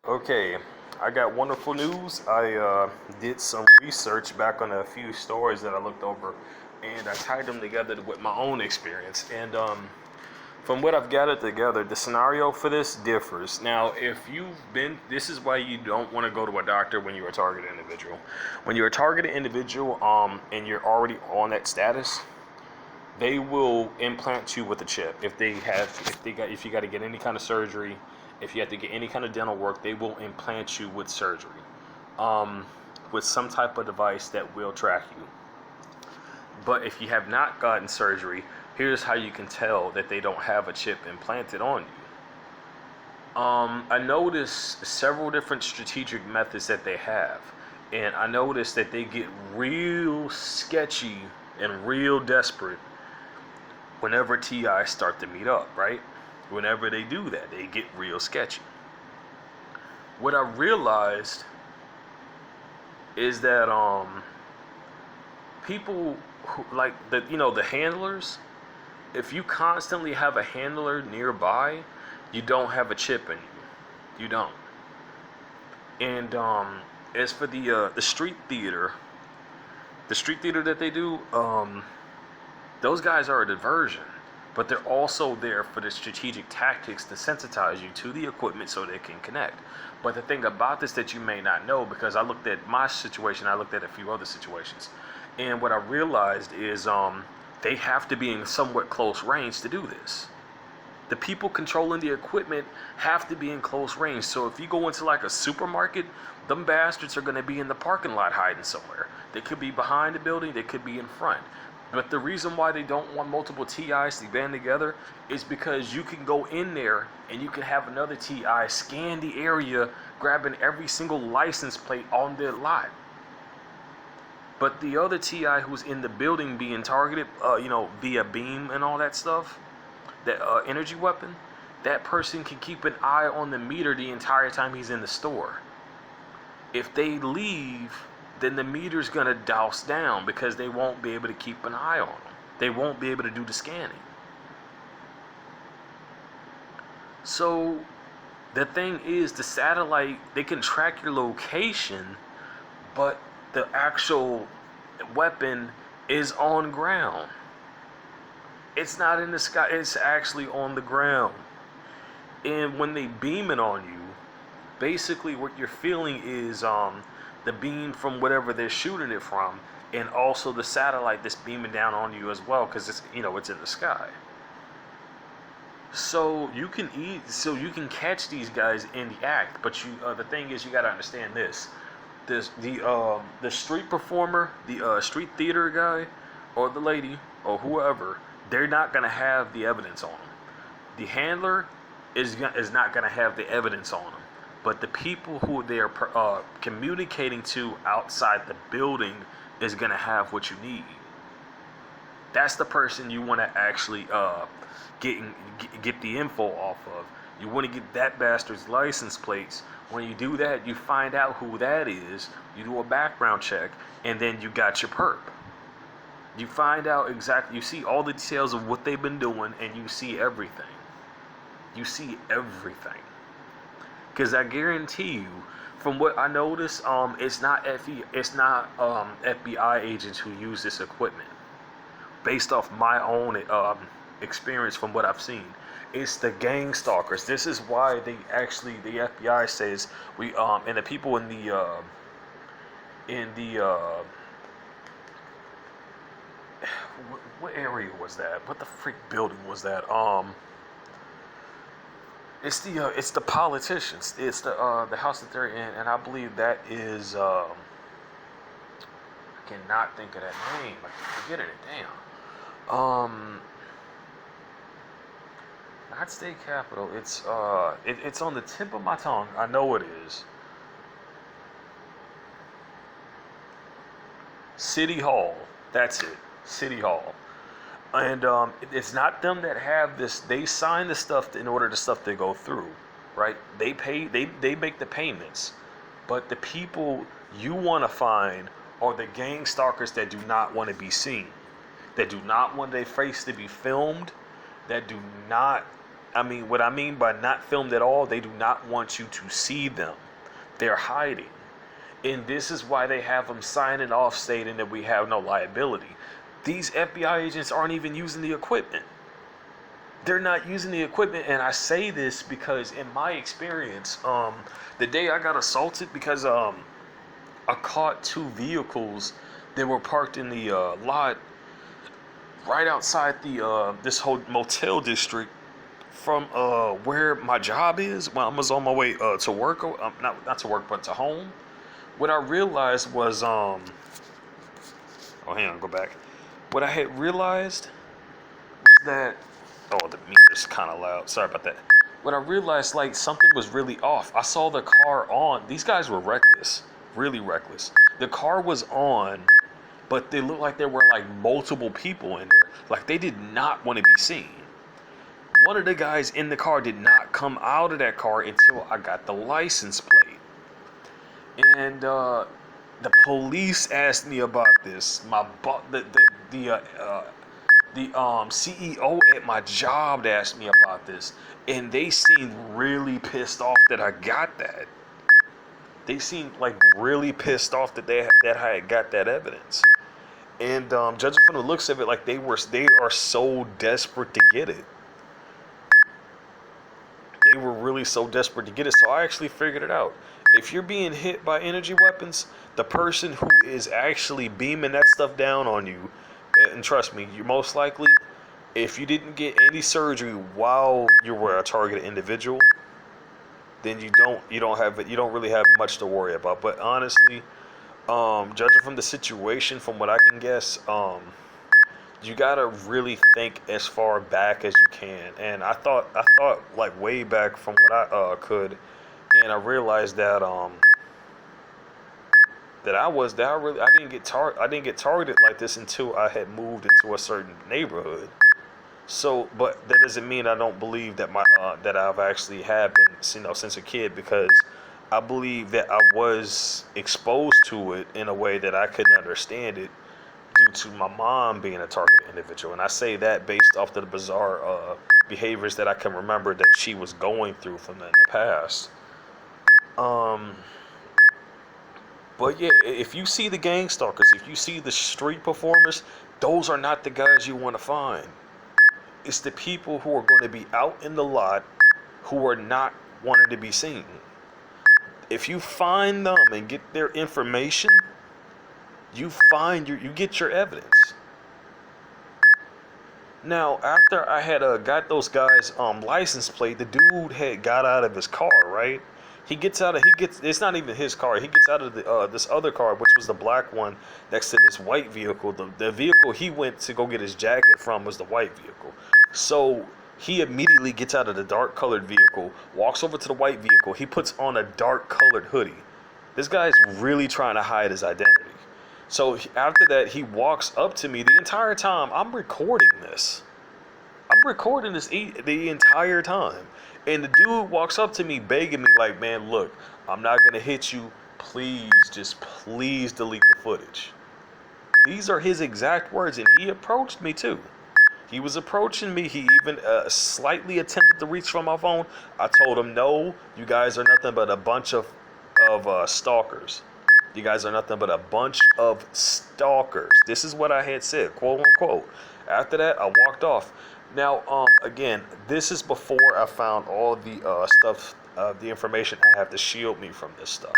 Okay, I got wonderful news. I did some research back on a few stories that I looked over, and I tied them together with my own experience. And from what I've gathered together, the scenario for this differs. Now, if you've been, this is why you don't want to go to a doctor when you're a targeted individual. When you're a targeted individual, and you're already on that status, they will implant you with a chip. If you got to get any kind of surgery, if you have to get any kind of dental work, they will implant you with surgery, with some type of device that will track you. But if you have not gotten surgery, here's how you can tell that they don't have a chip implanted on you. I noticed several different strategic methods that they have, and I noticed that they get real sketchy and real desperate whenever TIs start to meet up, right? Whenever they do that, they get real sketchy. What I realized is that people who, like the handlers, if you constantly have a handler nearby, you don't have a chip in you. You don't. And as for the street theater that they do, those guys are a diversion, but they're also there for the strategic tactics to sensitize you to the equipment so they can connect. But the thing about this that you may not know, because I looked at my situation, I looked at a few other situations, and what I realized is they have to be in somewhat close range to do this. The people controlling the equipment have to be in close range. So if you go into like a supermarket, them bastards are going to be in the parking lot hiding somewhere. They could be behind the building, they could be in front. But the reason why they don't want multiple TIs to band together is because you can go in there and you can have another TI scan the area, grabbing every single license plate on the lot. But the other TI who's in the building being targeted, via beam and all that stuff, that energy weapon, that person can keep an eye on the meter the entire time he's in the store. If they leave, then the meter's gonna douse down because they won't be able to keep an eye on them. They won't be able to do the scanning. So the thing is, the satellite, they can track your location, but the actual weapon is on ground. It's not in the sky, it's actually on the ground. And when they beam it on you, basically what you're feeling is the beam from whatever they're shooting it from, and also the satellite that's beaming down on you as well, because it's in the sky. So you can catch these guys in the act, but the thing is, you got to understand this. The street performer, the street theater guy, or the lady, or whoever, they're not gonna have the evidence on them. The handler is not gonna have the evidence on them. But the people who they're communicating to outside the building is gonna have what you need. That's the person you want to actually get the info off of. You want to get that bastard's license plates. When you do that, you find out who that is. You do a background check, and then you got your perp. You find out exactly. You see all the details of what they've been doing, and you see everything. You see everything. Because I guarantee you, from what I noticed, it's not FBI agents who use this equipment. Based off my own experience from what I've seen, it's the gang stalkers. This is why the FBI says and the people in the what area was that? What the freak building was that? It's the politicians. It's the house that they're in, and I believe that is I cannot think of that name. I keep forgetting it. Damn. Not state capitol. It's it's on the tip of my tongue. I know it is. City Hall. That's it. City Hall. And it's not them that have this. They sign the stuff in order the stuff to go through, right? They pay. They make the payments, but the people you want to find are the gang stalkers that do not want to be seen, that do not want their face to be filmed, that do not I mean, what I mean by not filmed at all, they do not want you to see them. They're hiding. And this is why they have them signing off stating that we have no liability. These FBI agents aren't even using the equipment. They're not using the equipment, and I say this because in my experience, the day I got assaulted, because I caught two vehicles that were parked in the lot right outside the this whole motel district from where my job is. When I was on my way to work, not to work, but to home. What I realized was oh, hang on, go back. What I had realized was that, oh, the meter's kind of loud. Sorry about that. What I realized, like, something was really off. I saw the car on. These guys were reckless, really reckless. The car was on, but they looked like there were like multiple people in there. Like they did not want to be seen. One of the guys in the car did not come out of that car until I got the license plate. And the police asked me about this. The CEO at my job asked me about this, and they seemed really pissed off that I got that. They seemed like really pissed off that I had got that evidence. And judging from the looks of it, like they are so desperate to get it. They were really so desperate to get it. So I actually figured it out. If you're being hit by energy weapons, the person who is actually beaming that stuff down on you, and trust me, you're most likely, if you didn't get any surgery while you were a targeted individual, then you don't really have much to worry about. But honestly, judging from the situation, from what I can guess, you gotta really think as far back as you can. And I thought like way back from what I could, and I realized that I didn't get targeted like this until I had moved into a certain neighborhood. So, but that doesn't mean I don't believe that that I've actually have been, since a kid, because I believe that I was exposed to it in a way that I couldn't understand it due to my mom being a targeted individual. And I say that based off the bizarre behaviors that I can remember that she was going through from in the past. But yeah, if you see the gang stalkers, if you see the street performers, those are not the guys you want to find. It's the people who are going to be out in the lot who are not wanting to be seen. If you find them and get their information, you get your evidence. Now, after I had got those guys license plate, the dude had got out of his car, right? It's not even his car. He gets out of this other car, which was the black one next to this white vehicle. The vehicle he went to go get his jacket from was the white vehicle. So he immediately gets out of the dark colored vehicle, walks over to the white vehicle. He puts on a dark colored hoodie. This guy's really trying to hide his identity. So after that, he walks up to me. The entire time, I'm recording this. The entire time. And the dude walks up to me begging me like, man, look, I'm not going to hit you. Please, just please delete the footage. These are his exact words, and he approached me too. He was approaching me. He even slightly attempted to reach for my phone. I told him, no, you guys are nothing but a bunch of stalkers. You guys are nothing but a bunch of stalkers. This is what I had said, quote unquote. After that, I walked off. Now, again, this is before I found all the stuff, the information I have to shield me from this stuff.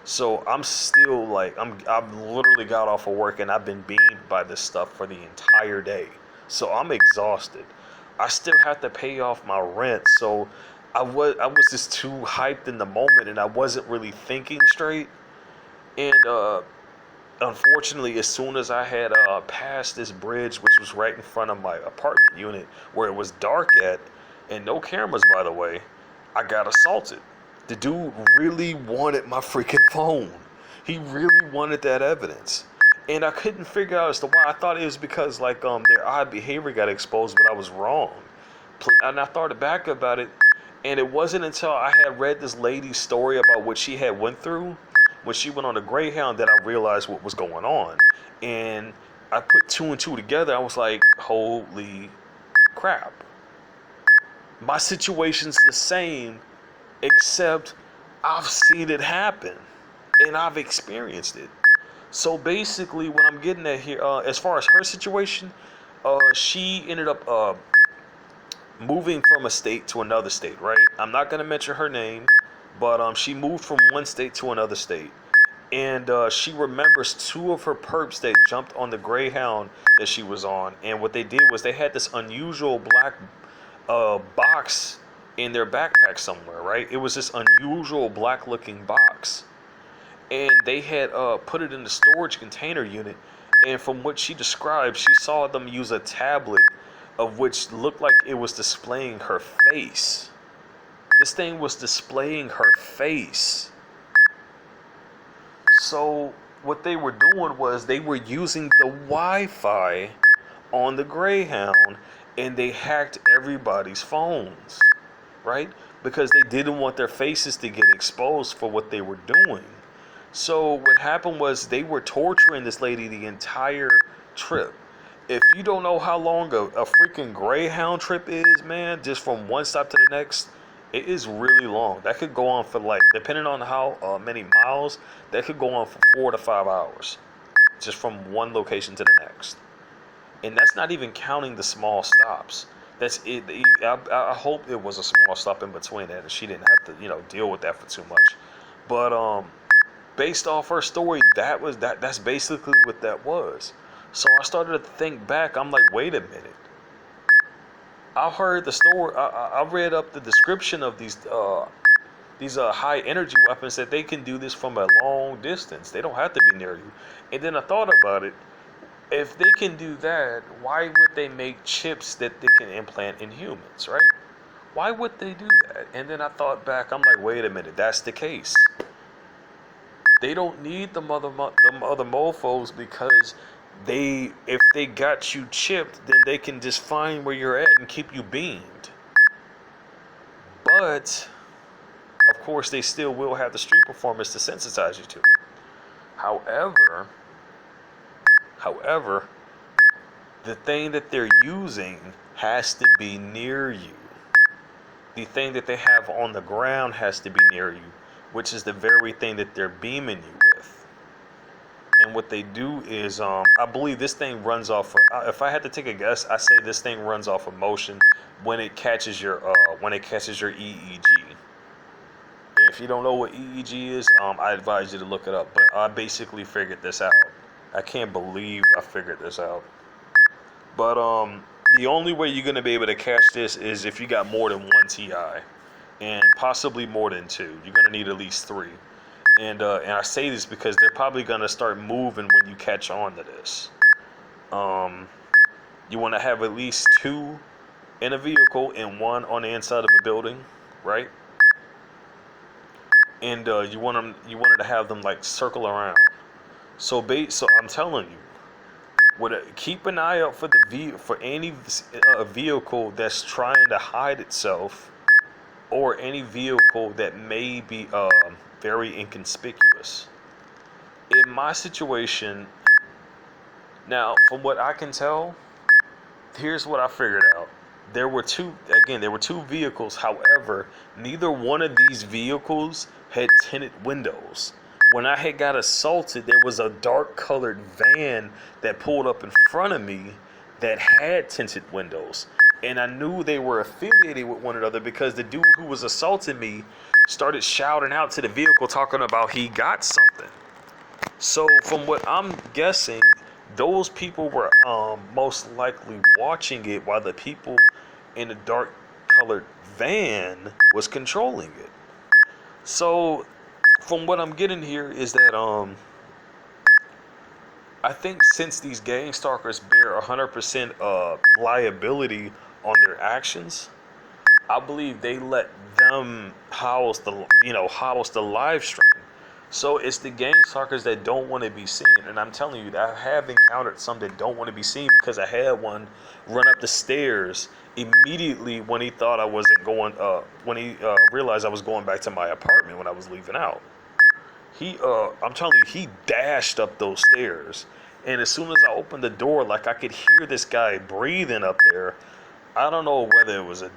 So I'm still like, I've literally got off of work and I've been beamed by this stuff for the entire day. So I'm exhausted. I still have to pay off my rent. So I was just too hyped in the moment, and I wasn't really thinking straight. And unfortunately, as soon as I had passed this bridge, which was right in front of my apartment unit, where it was dark at, and no cameras, by the way, I got assaulted. The dude really wanted my freaking phone. He really wanted that evidence. And I couldn't figure out as to why. I thought it was because their odd behavior got exposed, but I was wrong. And I thought back about it, and it wasn't until I had read this lady's story about what she had went through when she went on a Greyhound that I realized what was going on. And I put two and two together. I was like, holy crap. My situation's the same, except I've seen it happen and I've experienced it. So basically, what I'm getting at here, as far as her situation, she ended up moving from a state to another state, right? I'm not gonna mention her name, but she moved from one state to another state, and she remembers two of her perps that jumped on the Greyhound that she was on, and what they did was they had this unusual black box in their backpack somewhere, right? It was this unusual black-looking box, and they had put it in the storage container unit. And from what she described, she saw them use a tablet of which looked like it was displaying her face. This thing was displaying her face. So what they were doing was they were using the Wi-Fi on the Greyhound, and they hacked everybody's phones, right? Because they didn't want their faces to get exposed for what they were doing. So what happened was they were torturing this lady the entire trip. If you don't know how long a freaking Greyhound trip is, man, just from one stop to the next, it is really long. That could go on for, like, depending on how many miles, that could go on for 4 to 5 hours, just from one location to the next. And that's not even counting the small stops. That's it. I hope it was a small stop in between that, and she didn't have to, deal with that for too much. But based off her story, that's basically what that was. So I started to think back. I'm like, wait a minute. I heard the story. I read up the description of these high energy weapons, that they can do this from a long distance. They don't have to be near you. And then I thought about it. If they can do that, why would they make chips that they can implant in humans, right? Why would they do that? And then I thought back. I'm like, wait a minute. That's the case. They don't need them other mofos, because if they got you chipped, then they can just find where you're at and keep you beamed. But of course, they still will have the street performance to sensitize you to it. However, the thing that they're using has to be near you. The thing that they have on the ground has to be near you, which is the very thing that they're beaming you with. And what they do is, I believe this thing runs off. If I had to take a guess, I say this thing runs off of motion when it catches your EEG. If you don't know what EEG is, I advise you to look it up. But I basically figured this out. I can't believe I figured this out. But the only way you're gonna be able to catch this is if you got more than one TI, and possibly more than two. You're gonna need at least three. And I say this because they're probably gonna start moving when you catch on to this. You want to have at least two in a vehicle and one on the inside of a building, right? And you wanted to have them like circle around. So I'm telling you, keep an eye out for any vehicle that's trying to hide itself, or any vehicle that may be very inconspicuous. In my situation, now from what I can tell, here's what I figured out. There were two vehicles. However, neither one of these vehicles had tinted windows. When I had got assaulted, there was a dark colored van that pulled up in front of me that had tinted windows. And I knew they were affiliated with one another because the dude who was assaulting me started shouting out to the vehicle talking about he got something. So from what I'm guessing, those people were most likely watching it while the people in the dark colored van was controlling it. So from what I'm getting here is that I think since these gang stalkers bear 100% liability on their actions, I believe they let them house the live stream. So it's the gang stalkers that don't want to be seen. And I'm telling you, I have encountered some that don't want to be seen, because I had one run up the stairs immediately when he thought I wasn't going, when he realized I was going back to my apartment when I was leaving out. I'm telling you, he dashed up those stairs. And as soon as I opened the door, like I could hear this guy breathing up there, I don't know whether it was a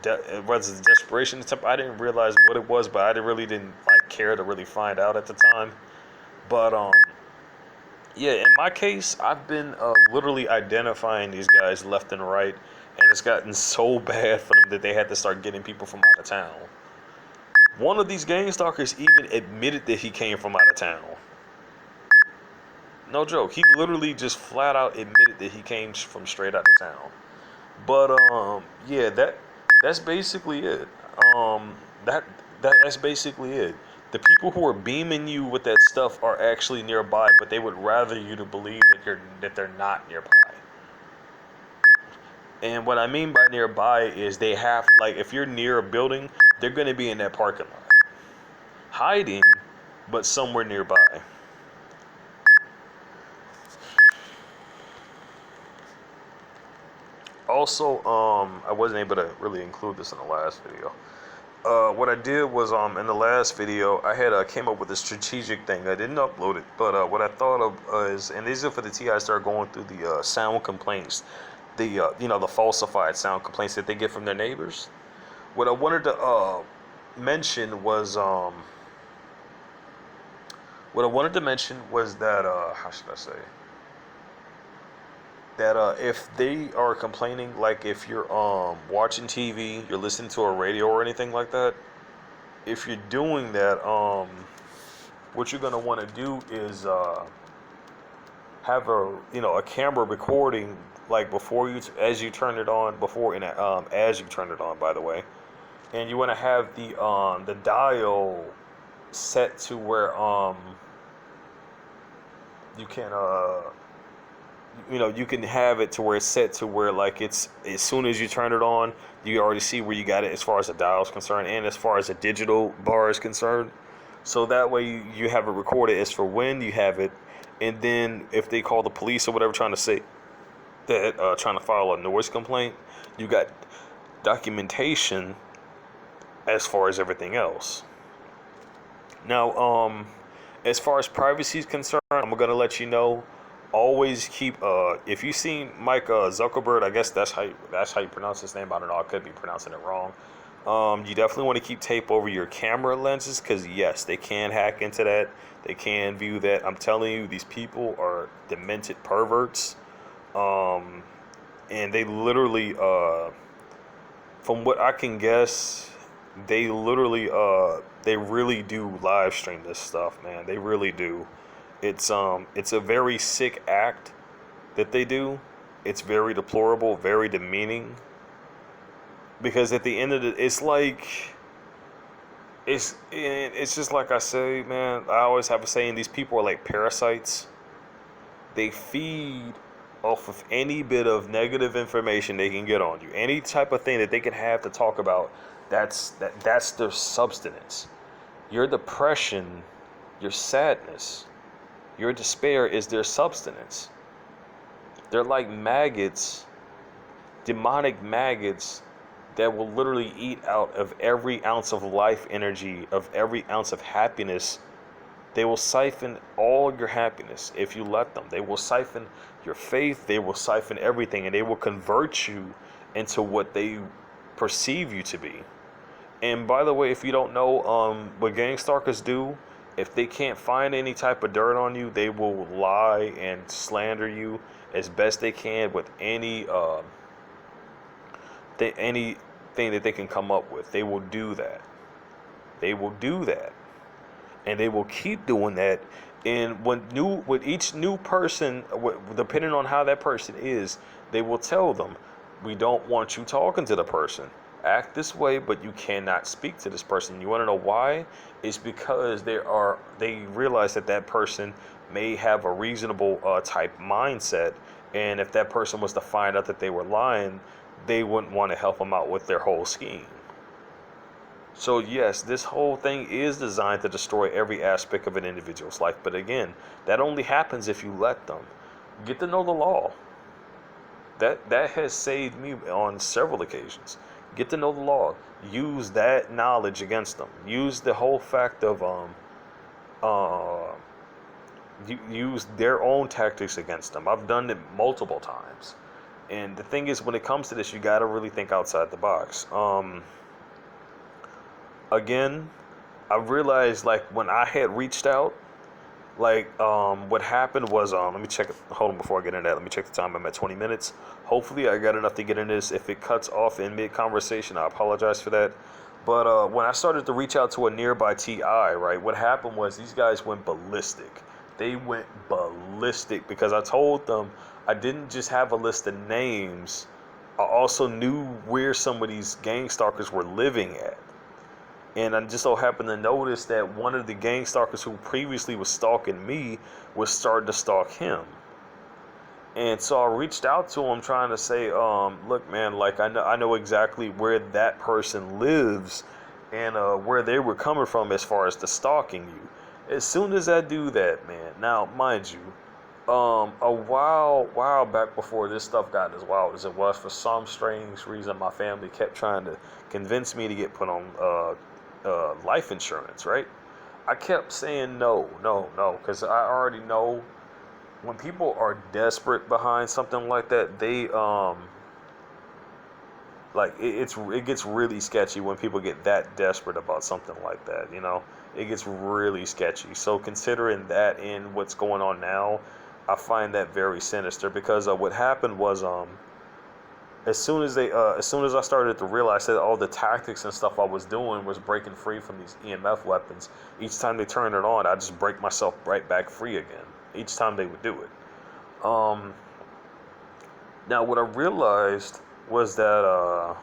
desperation attempt. I didn't realize what it was, but I really didn't like care to really find out at the time. But yeah, in my case, I've been literally identifying these guys left and right, and it's gotten so bad for them that they had to start getting people from out of town. One of these gang stalkers even admitted that he came from out of town. No joke. He literally just flat out admitted that he came from straight out of town. But yeah, that's basically it. Um, that that's basically it. The people who are beaming you with that stuff are actually nearby, but they would rather you to believe that they're not nearby. And what I mean by nearby is they have, like, if you're near a building, they're going to be in that parking lot, hiding, but somewhere nearby. Also, I wasn't able to really include this in the last video. What I did was, in the last video, I had came up with a strategic thing. I didn't upload it, but what I thought of is, and these are for the TI start going through the sound complaints, the falsified sound complaints that they get from their neighbors. What I wanted to mention was that how should I say? That if they are complaining, like if you're watching TV, you're listening to a radio or anything like that, if you're doing that, what you're gonna want to do is have a camera recording, like before you as you turn it on, as you turn it on, by the way, and you want to have the dial set to where you can you can have it to where it's set to where, like, it's as soon as you turn it on, you already see where you got it as far as the dial is concerned and as far as the digital bar is concerned. So that way you have it recorded as for when you have it, and then if they call the police or whatever trying to say that trying to file a noise complaint, you got documentation as far as everything else. Now, as far as privacy is concerned, I'm gonna let you know. Always keep if you seen Mike Zuckerberg, I guess that's how you pronounce his name. I don't know, I could be pronouncing it wrong. You definitely want to keep tape over your camera lenses, because yes, they can hack into that. They can view that. I'm telling you, these people are demented perverts, and they literally, from what I can guess, they literally they really do live stream this stuff, man. They really do. It's a very sick act that they do. It's very deplorable, very demeaning. Because at the end of it's like, it's just like I say, man. I always have a saying: these people are like parasites. They feed off of any bit of negative information they can get on you, any type of thing that they can have to talk about. That's their substance. Your depression, your sadness, your despair is their substance. They're like maggots, demonic maggots, that will literally eat out of every ounce of life energy, of every ounce of happiness. They will siphon all your happiness if you let them. They will siphon your faith. They will siphon everything, and they will convert you into what they perceive you to be. And by the way, if you don't know, what gang stalkers do, if they can't find any type of dirt on you, they will lie and slander you as best they can with anything that they can come up with. They will do that. They will do that, and they will keep doing that. And with each new person, depending on how that person is, they will tell them, "We don't want you talking to the person. Act this way, but you cannot speak to this person." You want to know why? It's because they realize that person may have a reasonable type mindset, and if that person was to find out that they were lying, they wouldn't want to help them out with their whole scheme. So yes, this whole thing is designed to destroy every aspect of an individual's life. But again, that only happens if you let them. Get to know the law. That has saved me on several occasions. Get to know the law. Use that knowledge against them. Use the whole fact of use their own tactics against them. I've done it multiple times. And the thing is, when it comes to this, you got to really think outside the box. Again, I realized like when I had reached out, like what happened was let me check it. Hold on, before I get into that, let me check the time. I'm at 20 minutes. Hopefully I got enough to get in this. If it cuts off in mid conversation, I apologize for that. But when I started to reach out to a nearby TI, right, what happened was these guys went ballistic. They went ballistic because I told them I didn't just have a list of names. I also knew where some of these gang stalkers were living at. And I just so happened to notice that one of the gang stalkers who previously was stalking me was starting to stalk him. And so I reached out to him trying to say, look, man, like I know exactly where that person lives and where they were coming from as far as the stalking you. As soon as I do that, man, now, mind you, a while back before this stuff got as wild as it was, for some strange reason, my family kept trying to convince me to get put on life insurance, right? I kept saying no, because I already know when people are desperate behind something like that, they like it gets really sketchy when people get that desperate about something like that. It gets really sketchy. So considering that and what's going on now, I find that very sinister because what happened was as soon as I started to realize that all the tactics and stuff I was doing was breaking free from these EMF weapons, each time they turned it on, I just break myself right back free again. Each time they would do it. Now what I realized was that oh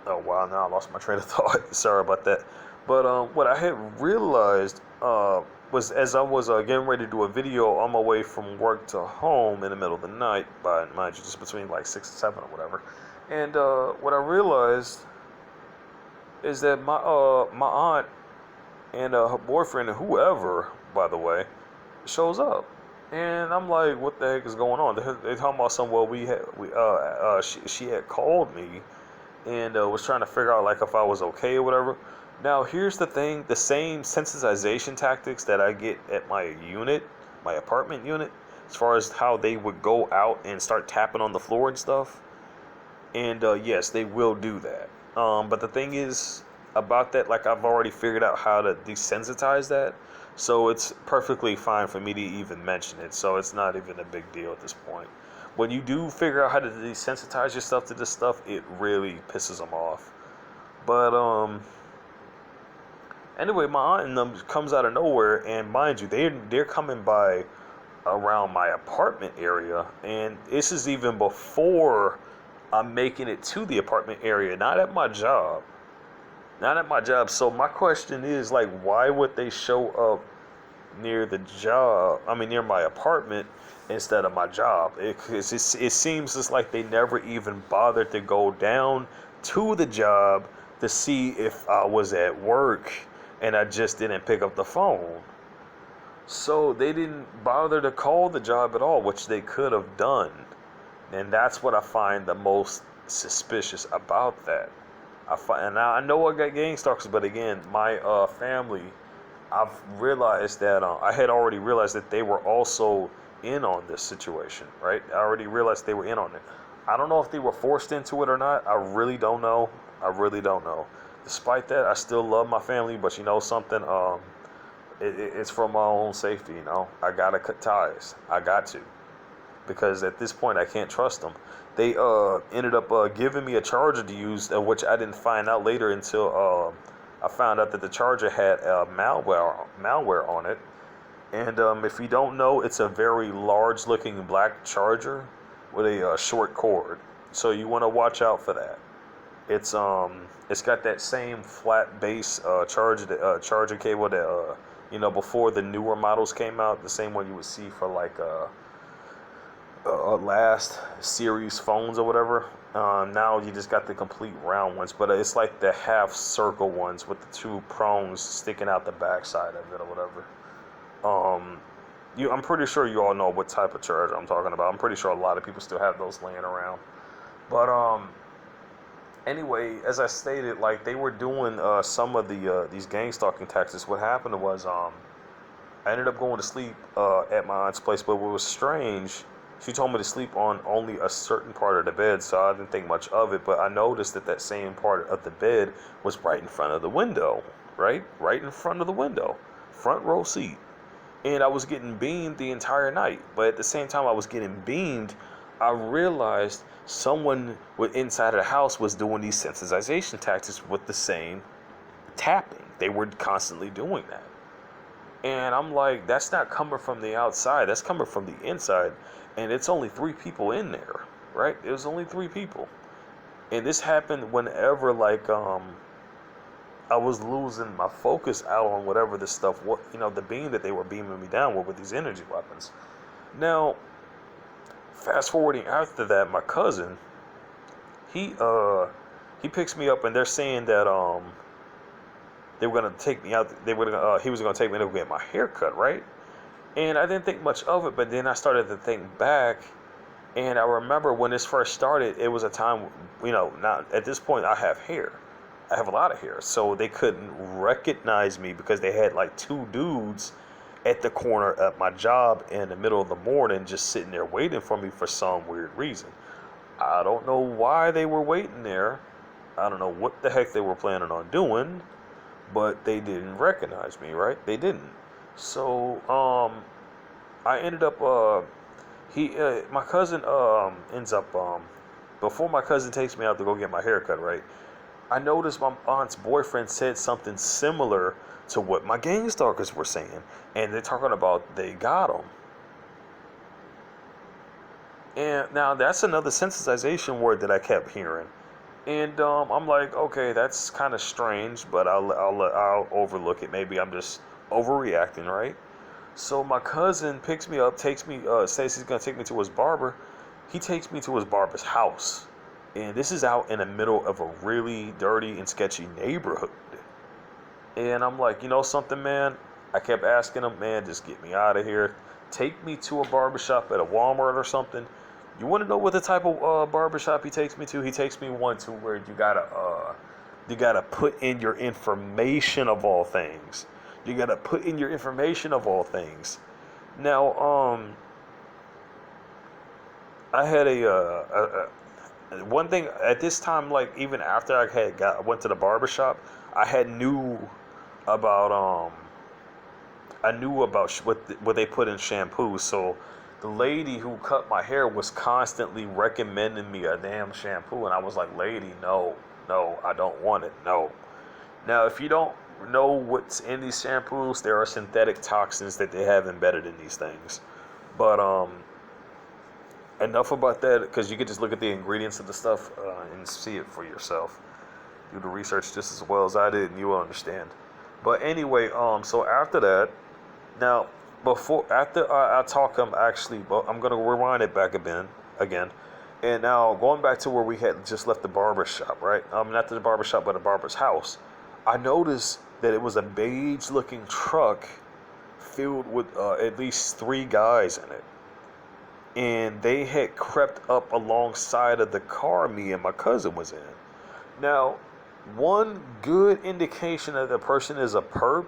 wow, now I lost my train of thought. Sorry about that. But what I had realized was as I was getting ready to do a video on my way from work to home in the middle of the night, by mind you, just between like 6 and 7 or whatever. And what I realized is that my aunt and her boyfriend and whoever, by the way, shows up. And I'm like, what the heck is going on? They talking about some. Well, she had called me and was trying to figure out like if I was okay or whatever. Now here's the thing: the same sensitization tactics that I get at my apartment unit, as far as how they would go out and start tapping on the floor and stuff. And yes, they will do that. But the thing is about that, like I've already figured out how to desensitize that. So it's perfectly fine for me to even mention it. So it's not even a big deal at this point. When you do figure out how to desensitize yourself to this stuff, it really pisses them off. But anyway, my aunt and them comes out of nowhere, and mind you, they're coming by around my apartment area, and this is even before I'm making it to the apartment area, not at my job. Not at my job. So my question is, like, why would they show up near the job? I mean, near my apartment instead of my job? It seems just like they never even bothered to go down to the job to see if I was at work, and I just didn't pick up the phone. So they didn't bother to call the job at all, which they could have done. And that's what I find the most suspicious about that. And I know I got gang stalkers, but again, my family, I've realized that I had already realized that they were also in on this situation, right? I already realized they were in on it. I don't know if they were forced into it or not. I really don't know. Despite that, I still love my family, but you know something, it's for my own safety, I gotta cut ties. I got to. Because at this point, I can't trust them. They ended up giving me a charger to use, which I didn't find out later until I found out that the charger had malware on it. And if you don't know, it's a very large-looking black charger with a short cord. So you want to watch out for that. It's got that same flat base charger cable that before the newer models came out, the same one you would see for like last series phones or whatever. Now you just got the complete round ones, but it's like the half circle ones with the two prongs sticking out the backside of it or whatever. I'm pretty sure you all know what type of charger I'm talking about. I'm pretty sure a lot of people still have those laying around. But anyway, as I stated, like they were doing some of these gang stalking tactics. What happened was I ended up going to sleep at my aunt's place, but what was strange She told me to sleep on only a certain part of the bed, so I didn't think much of it. But I noticed that that same part of the bed was right in front of the window, right in front of the window, front row seat. And I was getting beamed the entire night. But at the same time I was getting beamed, I realized someone inside of the house was doing these sensitization tactics with the same tapping. They were constantly doing that. And I'm like, that's not coming from the outside, that's coming from the inside. And it's only 3 people in there, right? It was only 3 people. And this happened whenever, like, I was losing my focus out on whatever this stuff, the beam that they were beaming me down with these energy weapons. Now, fast forwarding after that, my cousin, he picks me up, and they're saying that they were gonna take me out. He was gonna take me to get my hair cut, right? And I didn't think much of it, but then I started to think back, and I remember when this first started, it was a time, now at this point I have hair. I have a lot of hair, so they couldn't recognize me because they had like 2 dudes at the corner of my job in the middle of the morning just sitting there waiting for me for some weird reason. I don't know why they were waiting there. I don't know what the heck they were planning on doing, but they didn't recognize me, right? They didn't. So, I ended up, my cousin, ends up, before my cousin takes me out to go get my hair cut, right? I noticed my aunt's boyfriend said something similar to what my gang stalkers were saying. And they're talking about they got him. And now that's another sensitization word that I kept hearing. And I'm like, okay, that's kind of strange, but I'll overlook it. Maybe I'm just overreacting, right? So my cousin picks me up, says he's gonna take me to his barber. He takes me to his barber's house, and this is out in the middle of a really dirty and sketchy neighborhood. And I'm like, you know something, man? I kept asking him, man, just get me out of here. Take me to a barbershop at a Walmart or something. You want to know what the type of barbershop he takes me to? He takes me one to where you gotta put in your information of all things. You gotta put in your information of all things. Now, I had one thing at this time, like even after I went to the barbershop, I knew about what they put in shampoo. So the lady who cut my hair was constantly recommending me a damn shampoo, and I was like, lady, no, I don't want it, no. Now, if you don't know what's in these shampoos, there are synthetic toxins that they have embedded in these things. But enough about that, because you can just look at the ingredients of the stuff and see it for yourself. Do the research just as well as I did, and you will understand. But anyway, so after that, now after I talk him, actually, I'm gonna rewind it back again, and now going back to where we had just left the barber shop, right? Not the barber shop, but the barber's house. I noticed that it was a beige-looking truck filled with at least 3 guys in it, and they had crept up alongside of the car me and my cousin was in. Now, one good indication that the person is a perp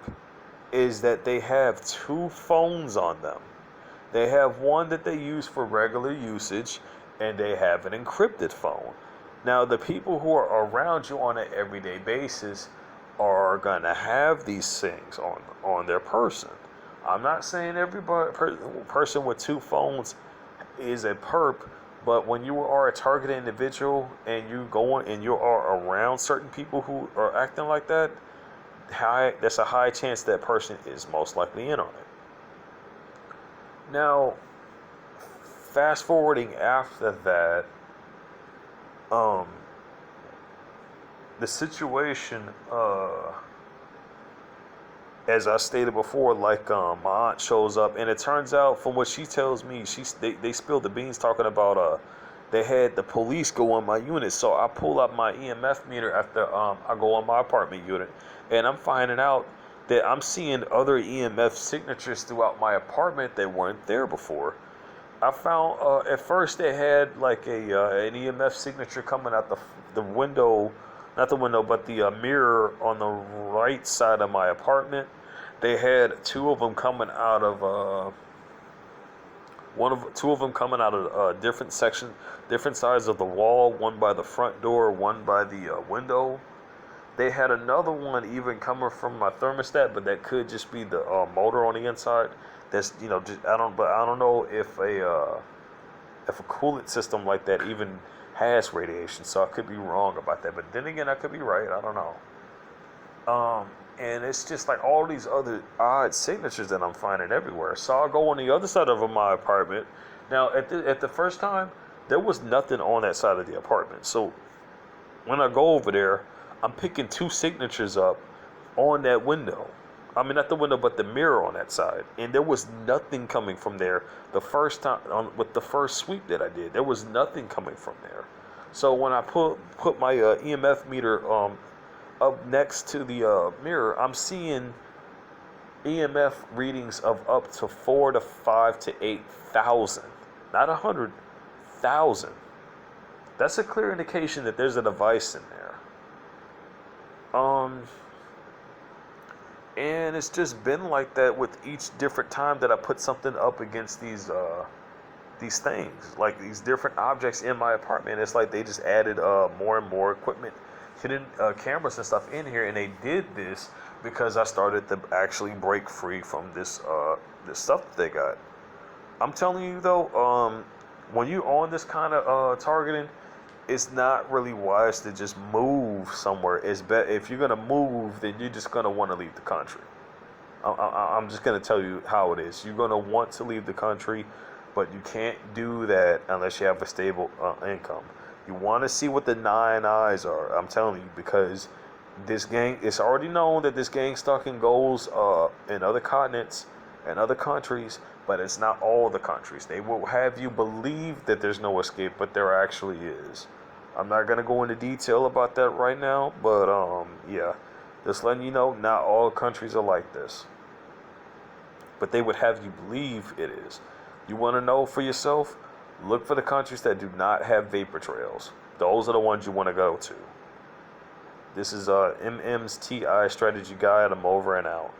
is that they have 2 phones on them. They have one that they use for regular usage, and they have an encrypted phone. Now, the people who are around you on an everyday basis are going to have these things on their person. I'm not saying every person with 2 phones is a perp, but when you are a targeted individual and you are around certain people who are acting like that, there's a high chance that person is most likely in on it. Now, fast forwarding after that, the situation, as I stated before, like my aunt shows up, and it turns out from what she tells me, they spilled the beans talking about they had the police go on my unit. So I pull up my EMF meter after I go on my apartment unit, and I'm finding out that I'm seeing other EMF signatures throughout my apartment that weren't there before. I found at first they had like an EMF signature coming out the window, not the window, but the mirror on the right side of my apartment. They had 2 of them coming out of Two of them coming out of different section, different sides of the wall. One by the front door, one by the window. They had another one even coming from my thermostat, but that could just be the motor on the inside. That's just, I don't know if a coolant system like that even has radiation. So I could be wrong about that. But then again, I could be right. I don't know. And it's just like all these other odd signatures that I'm finding everywhere. So I'll go on the other side of my apartment. Now, at the first time, there was nothing on that side of the apartment. So when I go over there, I'm picking two signatures up on that window. I mean, not the window, but the mirror on that side. And there was nothing coming from there the first time, with the first sweep that I did. There was nothing coming from there. So when I put my EMF meter up next to the mirror, I'm seeing EMF readings of up to 4 to 5 to 8,000, not 100,000. That's a clear indication that there's a device in there. And it's just been like that with each different time that I put something up against these things, like these different objects in my apartment. It's like they just added more and more equipment, hidden cameras and stuff in here, and they did this because I started to actually break free from this stuff that they got. I'm telling you though, when you're on this kind of targeting, it's not really wise to just move somewhere. It's better if you're gonna move, then you're just gonna want to leave the country. I'm just gonna tell you how it is. You're gonna want to leave the country, but you can't do that unless you have a stable income. You want to see what the 9 eyes are. I'm telling you, because this gang, it's already known that this gang stalking goes in other continents and other countries, but it's not all the countries. They will have you believe that there's no escape, but there actually is. I'm not going to go into detail about that right now, but yeah, just letting you know, not all countries are like this. But they would have you believe it is. You want to know for yourself? Look for the countries that do not have vapor trails. Those are the ones you want to go to. This is MM's TI Strategy Guide. I'm over and out.